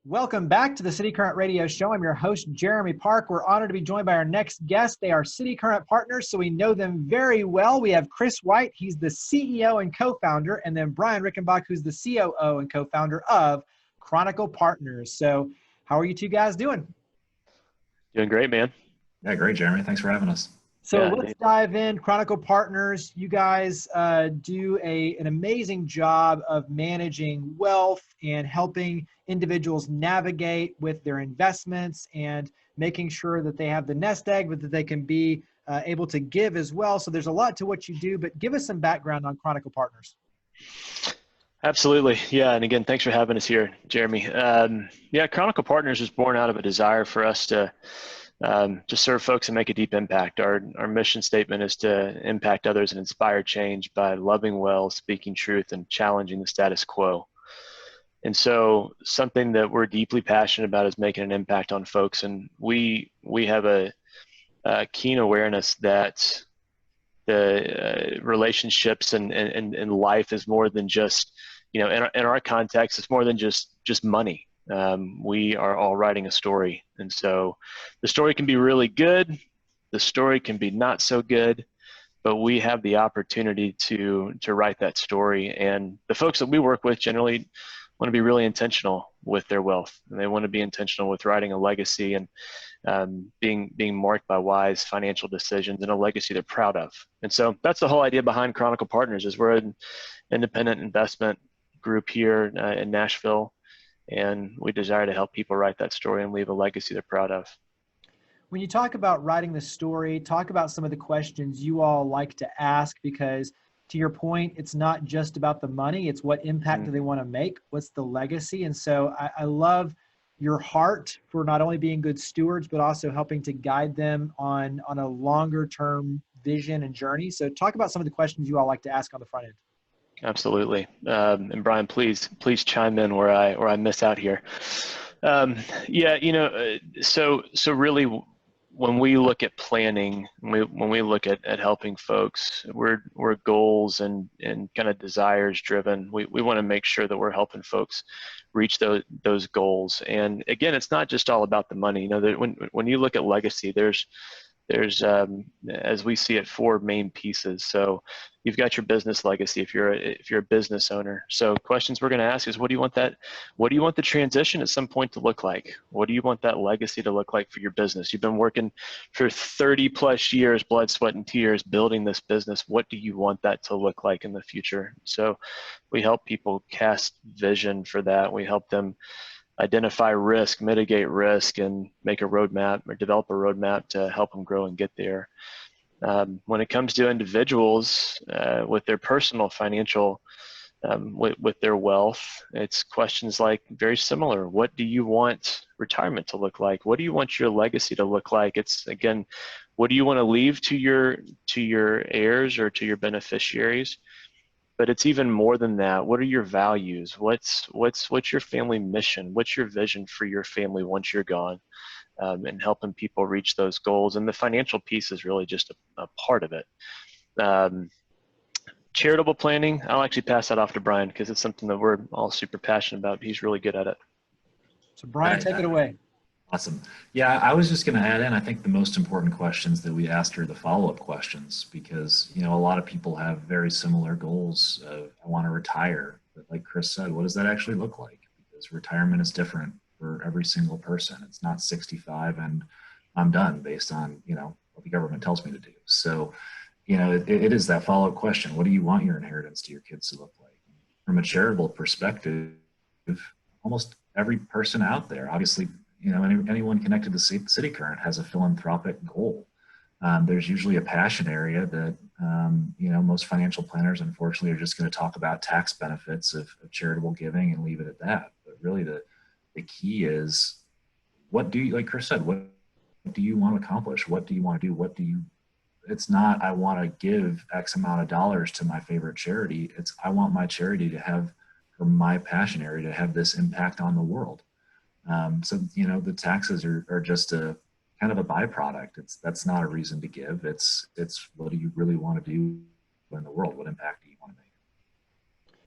Welcome back to the City Current Radio Show. I'm your host, Jeremy Park. We're honored to be joined by our next guest. They are City Current partners, so we know them very well. We have Chris White. He's the CEO and co-founder, and then Brian Rickenbach, who's the COO and co-founder of Chronicle Partners. So how are you two guys doing? Doing great, man. Yeah, great, Jeremy. Thanks for having us. So let's dive in. Chronicle Partners, you guys do an amazing job of managing wealth and helping individuals navigate with their investments and making sure that they have the nest egg, but that they can be able to give as well. So there's a lot to what you do, but give us some background on Chronicle Partners. Absolutely. Yeah. And again, thanks for having us here, Jeremy. Chronicle Partners was born out of a desire for us to serve folks and make a deep impact. Our mission statement is to impact others and inspire change by loving well, speaking truth, and challenging the status quo. And so something that we're deeply passionate about is making an impact on folks. And we have a keen awareness that the relationships and life is more than just, in our context, it's more than just money. We are all writing a story. And so the story can be really good. The story can be not so good, but we have the opportunity to write that story. And the folks that we work with generally want to be really intentional with their wealth. And they want to be intentional with writing a legacy and being marked by wise financial decisions and a legacy they're proud of. And so that's the whole idea behind Chronicle Partners is we're an independent investment group here in Nashville. And we desire to help people write that story and leave a legacy they're proud of. When you talk about writing the story, talk about some of the questions you all like to ask, because to your point, it's not just about the money. It's what impact do they want to make? What's the legacy? And so I love your heart for not only being good stewards, but also helping to guide them on a longer term vision and journey. So talk about some of the questions you all like to ask on the front end. Absolutely. And Brian, please chime in where I miss out here. So really when we look at planning, when we look at helping folks, we're goals and kind of desires driven. We want to make sure that we're helping folks reach those goals. And again, it's not just all about the money. That when you look at legacy, there's as we see it, four main pieces. So you've got your business legacy if you're a business owner. So questions we're going to ask is, what do you want the transition at some point to look like? What do you want that legacy to look like for your business? You've been working for 30 plus years, blood, sweat, and tears, building this business. What do you want that to look like in the future? So we help people cast vision for that. We help them identify risk, mitigate risk, and make a roadmap or develop a roadmap to help them grow and get there. When it comes to individuals with their personal financial, with their wealth, it's questions like very similar. What do you want retirement to look like? What do you want your legacy to look like? It's again, what do you want to leave to your heirs or to your beneficiaries? But it's even more than that. What are your values? What's your family mission? What's your vision for your family once you're gone? And helping people reach those goals. And the financial piece is really just a part of it. Charitable planning, I'll actually pass that off to Brian because it's something that we're all super passionate about. He's really good at it. So Brian, take it away. Awesome. Yeah, I was just going to add in, I think the most important questions that we asked are the follow-up questions because, a lot of people have very similar goals of, I want to retire. But like Chris said, what does that actually look like? Because retirement is different for every single person. It's not 65 and I'm done based on, what the government tells me to do. So, it is that follow-up question. What do you want your inheritance to your kids to look like? From a charitable perspective, almost every person out there, obviously, anyone connected to City Current has a philanthropic goal. There's usually a passion area that, most financial planners, unfortunately, are just going to talk about tax benefits of charitable giving and leave it at that. But really the key is, what do you, like Chris said, what do you want to accomplish? What do you want to do? It's not, I want to give X amount of dollars to my favorite charity. It's, I want my charity to have, or my passion area to have this impact on the world. So, the taxes are just a kind of a byproduct. That's not a reason to give. It's what do you really want to do in the world? What impact